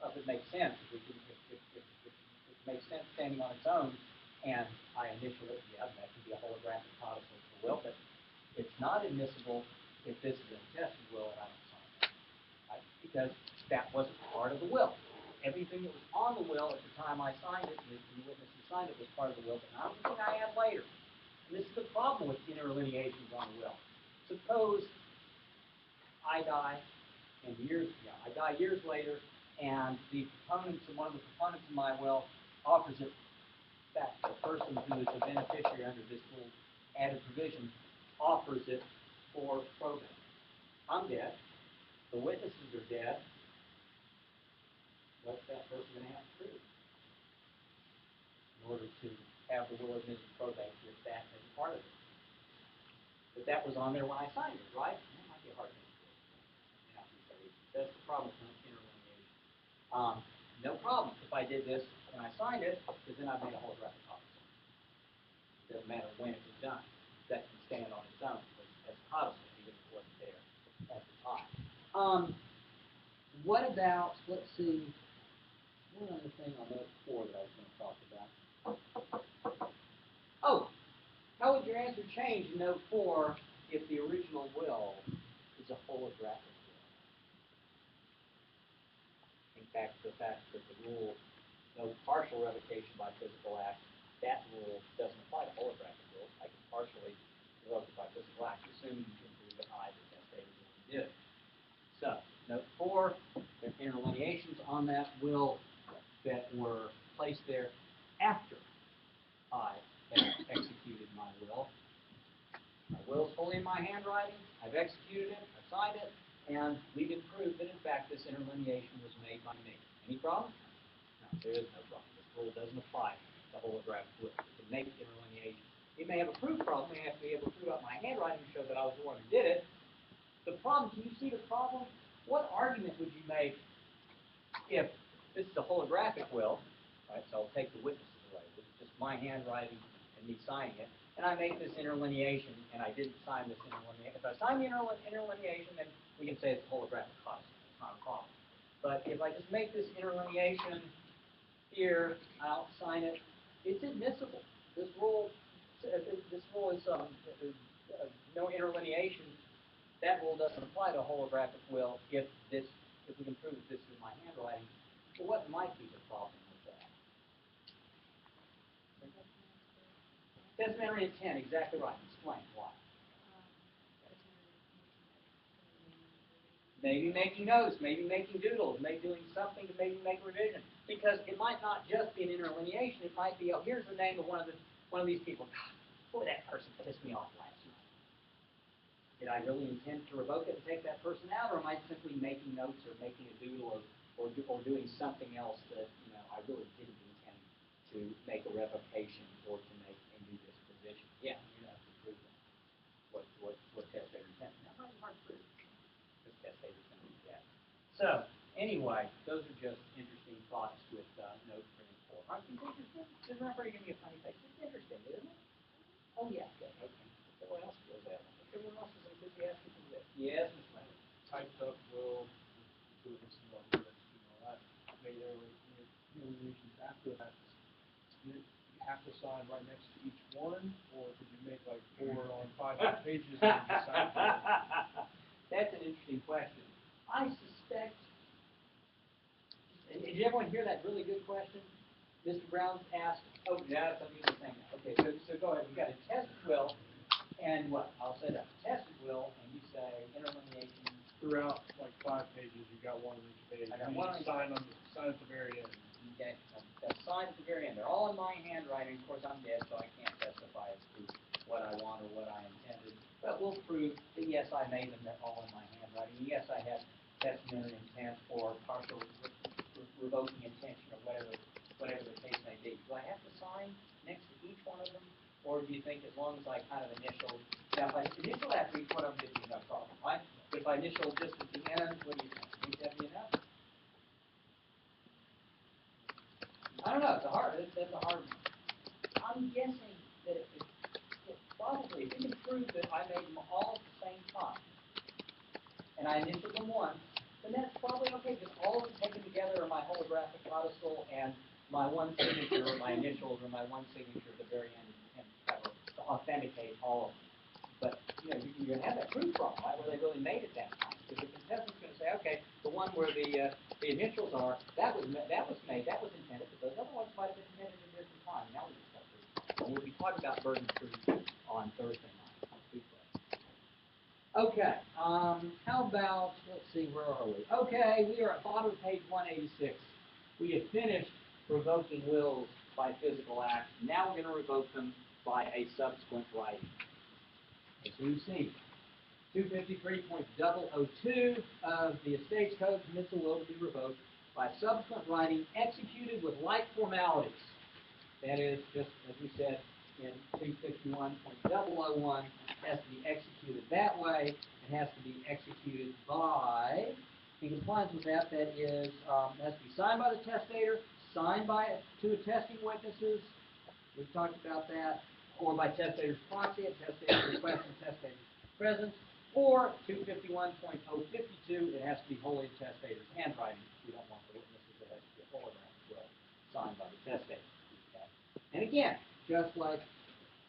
Well, if it makes sense, if it makes sense standing on its own, and I initial it, yeah, that could be a holographic codicil of the will, but it's not admissible if this is a attested will and I don't sign it, right? Because that wasn't part of the will. Everything that was on the will at the time I signed it, and the witness who signed it was part of the will, but not everything I add later. And this is the problem with interlineations on the will. Suppose I die, and I die years later, and one of the proponents of my will offers it back to the person who is the beneficiary under this little added provision, offers it for probate. I'm dead. The witnesses are dead. What's that person going to have to prove in order to have the will admitted to probate with that as a part of it? But that was on there when I signed it, right? That might be a hard thing to do. That's the problem with interlineation. No problem if I did this and I signed it, because then I made a holographic codicil. It doesn't matter when it was done. That can stand on its own as a codicil, even if it wasn't there at the time. What about, let's see, one other thing on note 4 that I was going to talk about. Oh, how would your answer change in note 4 if the original will is a holographic will? In fact, the fact that the rule, no partial revocation by physical act, that rule doesn't apply to holographic wills. I can partially revoke it by physical act, assuming you can prove that I, the testator, really did. So, note 4, there are interlineations on that will that were placed there after I had executed my will. My will is fully in my handwriting. I've executed it. I've signed it. And we can prove that, in fact, this interlineation was made by me. Any problem? No, there is no problem. This rule doesn't apply to holographic will. You can make interlineation. You may have a proof problem. You may have to be able to prove out my handwriting to show that I was the one who did it. The problem, can you see the problem? What argument would you make if this is a holographic will, right? So I'll take the witnesses away. This is just my handwriting and me signing it. And I make this interlineation, and I didn't sign this interlineation. If I sign the interlineation, then we can say it's a holographic codicil. It's not a problem. But if I just make this interlineation here, I'll sign it. It's admissible. This rule is no interlineation. That rule doesn't apply to a holographic will if we can prove that this is my handwriting. So what might be the problem with that? Testamentary intent, exactly right. Explain why. Maybe making notes, maybe making doodles, maybe doing something to maybe make a revision. Because it might not just be an interlineation. It might be, oh, here's the name of one of these people. God, boy, that person pissed me off last night. Did I really intend to revoke it and take that person out, or am I simply making notes or making a doodle or doing something else that I really didn't intend to make a revocation or to make a new disposition? Yeah, you have to prove that. What testator intent? That's not hard to prove. Because testator intent is dead. So anyway, those are just interesting thoughts with note 3 and 4. Aren't these interesting? Isn't that pretty? Give me a funny face. It's interesting, isn't it? Oh yeah. Good. Okay. What else was that? Everyone else is enthusiastic with this. Yes, Ms. Leonard. Typed up will, that made interlineations after that. You have to sign right next to each one, or could you make like 4 on 5 pages and just sign for it? That's an interesting question. I suspect. Did everyone hear that really good question? Mr. Brown asked. Oh, yeah, that's unusual thing. Okay, so go ahead. We've got a tested will, and what? I'll say that tested will, and you say interlineation. Throughout like 5 pages, you got one on each page. I got you one on each sign at the very end. Okay, that's signed at the very end. They're all in my handwriting. Of course, I'm dead, so I can't testify as to what I want or what I intended. But we'll prove that yes, I made them. They're all in my handwriting. Yes, I have testamentary intent or partial revoking intention or whatever the case may be. Do I have to sign next to each one of them, or do you think as long as I kind of initial? Now, if I initial after each one of them, there'd be no problem, right? But if I initial just at the end, what do you think? Would that be enough? I don't know, that's a hard, I'm guessing that it probably, if you can prove that I made them all at the same time, and I initialed them once, then that's probably okay, because all of them taken together are my holographic codicil and my one signature, or my initials, or my one signature at the very end, and have to authenticate all of them. But, you're going to have that proof wrong, right, where they really made it that time. Because the contestant's going to say, okay, the one where the initials are, that was intended, but those other ones might have been intended at a different time. Now we just got proof. And we'll be talking about burden of proof on Thursday night. Okay, how about, let's see, where are we? Okay, we are at bottom of page 186. We have finished revoking wills by physical act. Now we're going to revoke them by a subsequent writing. As you've seen, 253.002 of the Estates Code permits a will to be revoked by subsequent writing executed with like formalities. That is, just as we said in 251.001, it has to be executed that way. It has to be executed by, in compliance with that, that is, it has to be signed by the testator, signed by two attesting witnesses. We've talked about that. Or by testator's proxy, at testator's request and testator's presence, or 251.052, it has to be wholly in testator's handwriting. We don't want the witnesses, it has to be a holographic will signed by the testator. Okay. And again, just like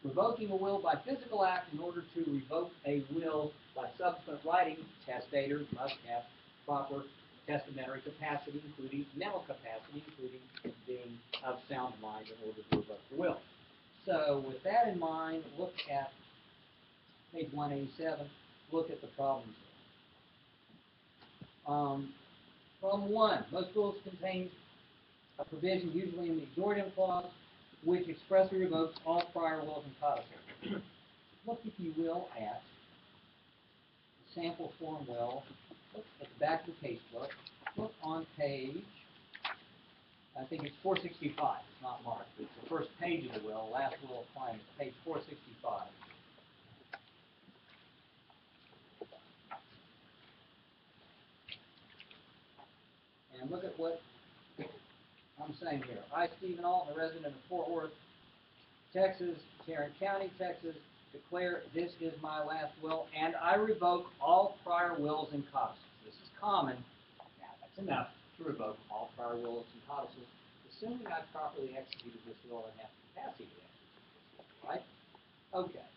revoking a will by physical act, in order to revoke a will by subsequent writing, testator must have proper testamentary capacity, including mental capacity, including being of sound mind in order to revoke the will. So with that in mind, look at page 187, look at the problems. Problem 1, most wills contain a provision, usually in the exordium clause, which expressly revokes all prior wills and codicils. Look, if you will, at the sample form will, look at the back of the casebook, look on page, I think it's 465, it's not marked, it's the first page of the will, last will of claim, it's page 465. And look at what I'm saying here. I, Stephen Alton, a resident of Fort Worth, Texas, Tarrant County, Texas, declare this is my last will, and I revoke all prior wills and codicils. This is common. Now, that's enough to revoke all prior wills and codicils, assuming I've properly executed this will and have the capacity to execute this will, right? Okay.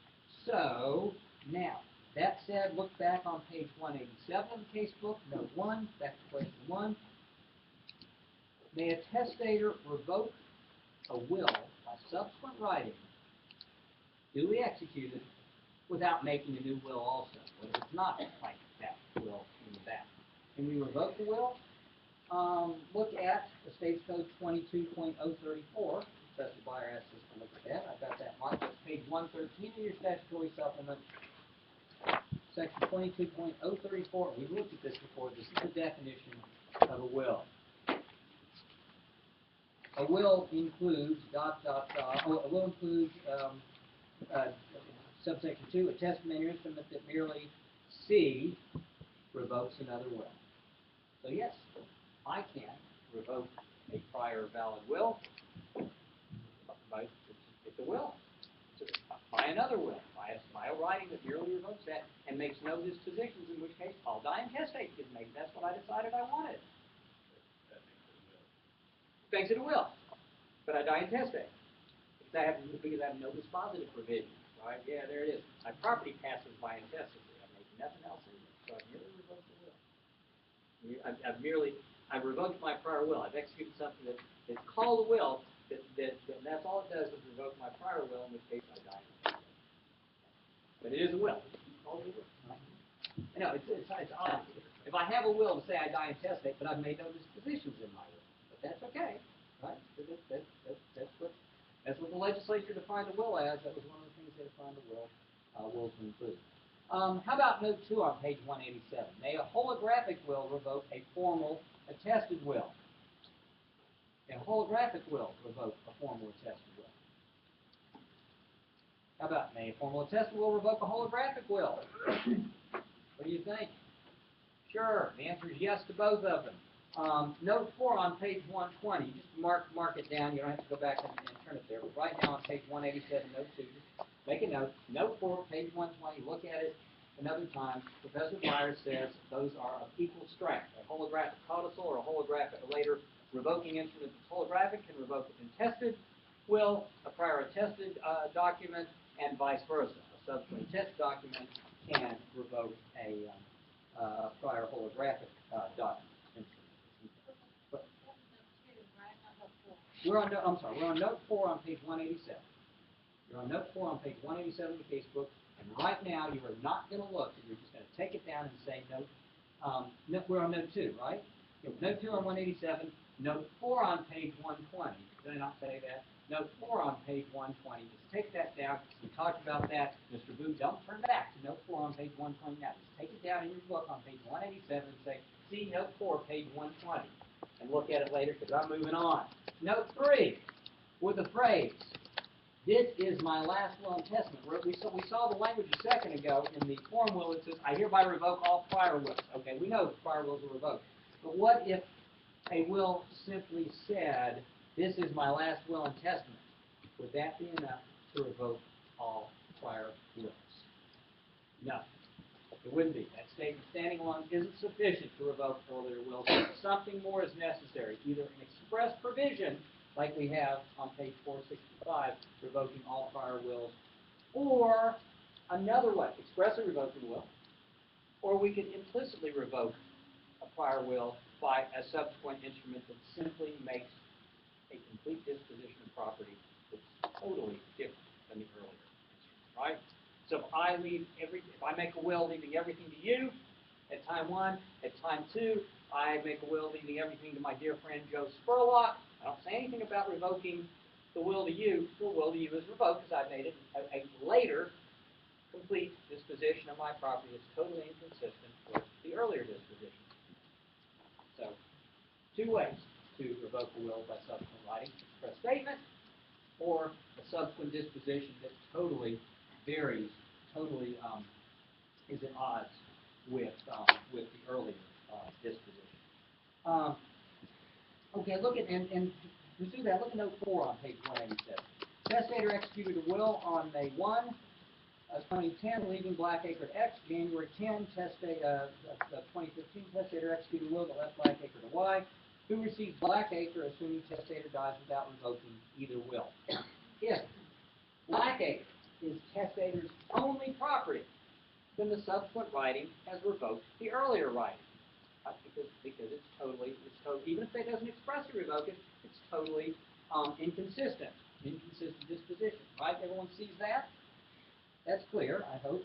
So, now, that said, look back on page 187 of the casebook, note 1, back to question 1. May a testator revoke a will by subsequent writing, duly executed, without making a new will also? What if it's not like that will in the back? Can we revoke the will? Look at Estates Code 22.034. Professor Byer asked us to look at that. I've got that marked. That's page 113 of your statutory supplement. Section 22.034. We've looked at this before. This is the definition of a will. A will includes ... a will includes subsection 2, a testamentary instrument that merely C revokes another will. So yes, I can revoke a prior valid will by it's a will. By another will, by a writing that merely revokes that and makes no dispositions, in which case I'll die intestate, because maybe that's what I decided I wanted. Makes it a will. But I die intestate. Because I have no dispositive provision. Right? Yeah, there it is. My property passes by intestacy. I make nothing else in it. So I've merely revoked the will. I've revoked my prior will. I've executed something that's called a will, that's all it does is revoke my prior will, in which case I die intestate. But it is a will. It's called a will. Right? I know, it's odd. If I have a will to say I die intestate, but I've made no dispositions in my will. But that's okay, right? That's what the legislature defined a will as. That was one of the things they defined a will to include. How about note 2 on page 187? May a holographic will revoke a formal attested will? A holographic will revoke a formal attested will. How about may a formal attested will revoke a holographic will? What do you think? Sure, the answer is yes to both of them. Note 4 on page 120, just mark it down, you don't have to go back and turn it there, but right now on page 187, note 2, just make a note. Note 4, page 120, look at it another time. Professor Byers says those are of equal strength. A holographic codicil or a holographic, a later revoking instrument that's holographic can revoke an attested will, a prior attested document, and vice versa. A subsequent attested document can revoke a prior holographic document. We're on note 4 on page 187. You're on note 4 on page 187 of the casebook, and right now you are not going to look, you're just going to take it down and say note, we're on note 2, right? Note 2 on 187, note 4 on page 120. Did I not say that? Note 4 on page 120. Just take that down. We talked about that. Mr. Boo, don't turn back to note 4 on page 120 now. Just take it down in your book on page 187 and say, see note 4, page 120. And look at it later because I'm moving on. Note 3, with the phrase, this is my last will and testament. We saw the language a second ago in the form will. It says, I hereby revoke all prior wills. Okay, we know prior wills are revoked. But what if a will simply said, this is my last will and testament? Would that be enough to revoke all prior wills? No. It wouldn't be. That statement standing alone isn't sufficient to revoke earlier wills. Something more is necessary, either an express provision, like we have on page 465, revoking all prior wills, or another way, expressly revoking the will, or we could implicitly revoke a prior will by a subsequent instrument that simply makes a complete disposition of property that's totally different than the earlier instrument, right? So if I make a will leaving everything to you at time 1, at time 2, I make a will leaving everything to my dear friend Joe Spurlock. I don't say anything about revoking the will to you. The will to you is revoked because I made it a later complete disposition of my property that's totally inconsistent with the earlier disposition. So, 2 ways to revoke a will by subsequent writing: express statement, or a subsequent disposition that totally varies, totally is at odds with the earlier disposition. Okay, look at, and to do that, look at note 4 on page 187. Testator executed a will on May 1, 2010, leaving Blackacre to X. January 10, 2015, testator executed a will that left Blackacre to Y. Who receives Blackacre, assuming testator dies without revoking either will? If Blackacre is testator's only property, then the subsequent writing has revoked the earlier writing. Because it's totally, even if it doesn't expressly revoke it, it's totally inconsistent disposition, right? Everyone sees that? That's clear, I hope.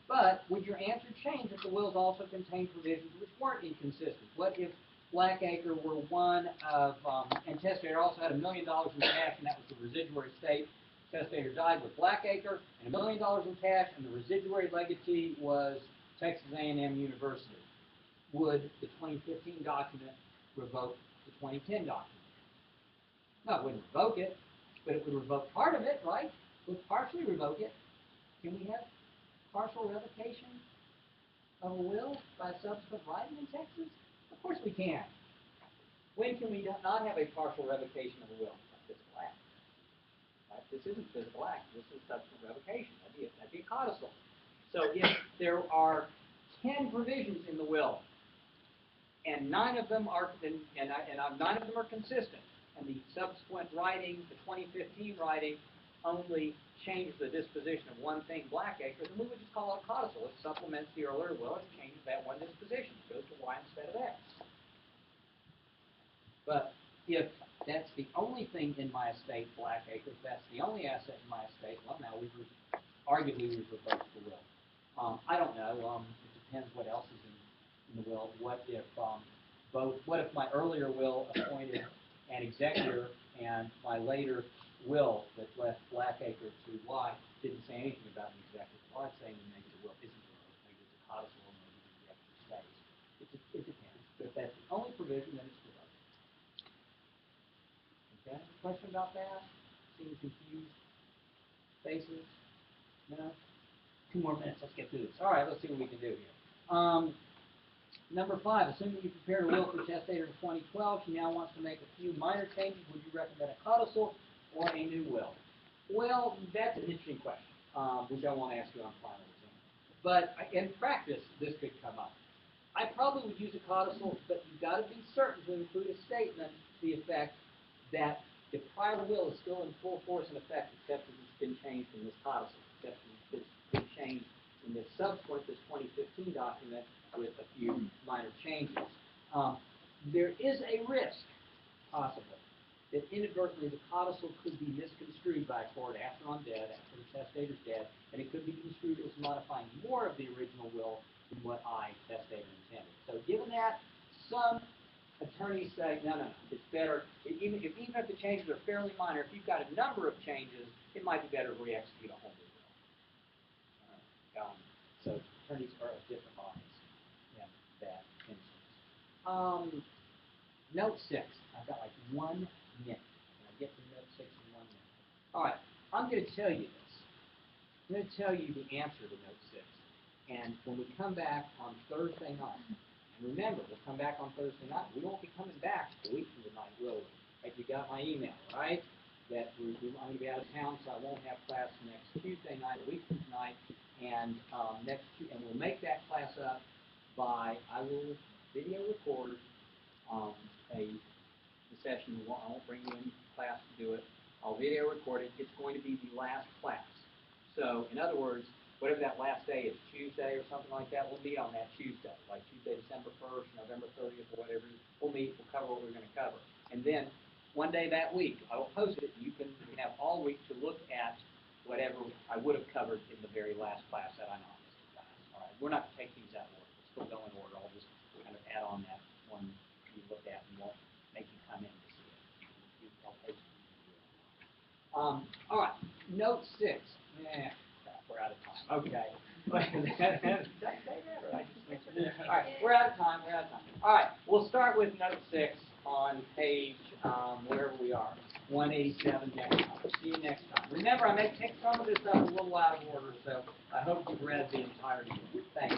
But would your answer change if the wills also contained provisions which weren't inconsistent? What if Blackacre were one of, and testator also had $1 million in cash, and that was the residuary estate. Testator died with Blackacre and $1 million in cash, and the residuary legatee was Texas A&M University. Would the 2015 document revoke the 2010 document? No, it wouldn't revoke it, but it would revoke part of it, right? It would partially revoke it. Can we have partial revocation of a will by subsequent writing in Texas? Of course we can. When can we not have a partial revocation of a will? Physical act. Right? This isn't physical act. This is subsequent revocation. That'd be a codicil. So if there are 10 provisions in the will, and 9 of them are consistent, and the subsequent writing, the 2015 writing, only changed the disposition of one thing, Blackacre, then we would just call it a codicil. It supplements the earlier will and changes that one disposition. It goes to Y instead of X. But if that's the only thing in my estate, Blackacre, if that's the only asset in my estate, well, now we've arguably revoked the will. I don't know. It depends what else is in the will. What if my earlier will appointed an executor and my later will that left Blackacre to Y didn't say anything about the executor? Well, I'd say maybe the will isn't revoked. Maybe it's a codicil, or maybe the executor stays. It depends. But if that's the only provision, then it's revoked. Okay? Question about that? Seeing confused faces? No? 2 more minutes. Let's get through this. All right, let's see what we can do here. Number 5, assuming you prepared a will for testator in 2012, she now wants to make a few minor changes. Would you recommend a codicil or a new will? Well, that's an interesting question, which I won't ask you on final exam. But in practice, this could come up. I probably would use a codicil, but you've got to be certain to include a statement to the effect that the prior will is still in full force and effect, except that it's been changed in this codicil, except that it's been changed in this subsequent, this 2015 document with a few minor changes. There is a risk, possible, that inadvertently the codicil could be misconstrued by a court after I'm dead, after the testator's dead, and it could be construed as modifying more of the original will than what I, testator, intended. So given that, some attorneys say, no, it's better, even if the changes are fairly minor, if you've got a number of changes, it might be better to re-execute a whole new will. So attorneys are of different minds in that instance. Note 6. I've got like 1 minute. And I get to note 6 in 1 minute. All right, I'm going to tell you this. I'm going to tell you the answer to note 6. And when we come back on Thursday night, and remember, we'll come back on Thursday night. We won't be coming back a week from tonight, will we? Like you got my email, right? That I'm going to be out of town, so I won't have class next Tuesday night, a week from tonight. And and we'll make that class up by, I will video record the session. I won't bring you in class to do it. I'll video record it. It's going to be the last class. So, in other words, whatever that last day is, Tuesday or something like that, we'll meet on that Tuesday, like Tuesday, December 1st, November 30th, or whatever. We'll meet, we'll cover what we're going to cover. And then, one day that week, I will post it. You can have all week to look at whatever I would have covered in the very last class that I'm on this class. All right, we're not going to take things out of order. We'll still go in order. I'll just kind of add on that one you look at and won't make you come in to see it. I'll post it. All right, note 6. Crap, we're out of time. Okay. All right, we're out of time. All right, we'll start with note 6 on page, wherever we are, 187 next time. See you next time. Remember, I may take some of this up a little out of order, so I hope you've read the entire book. Thanks.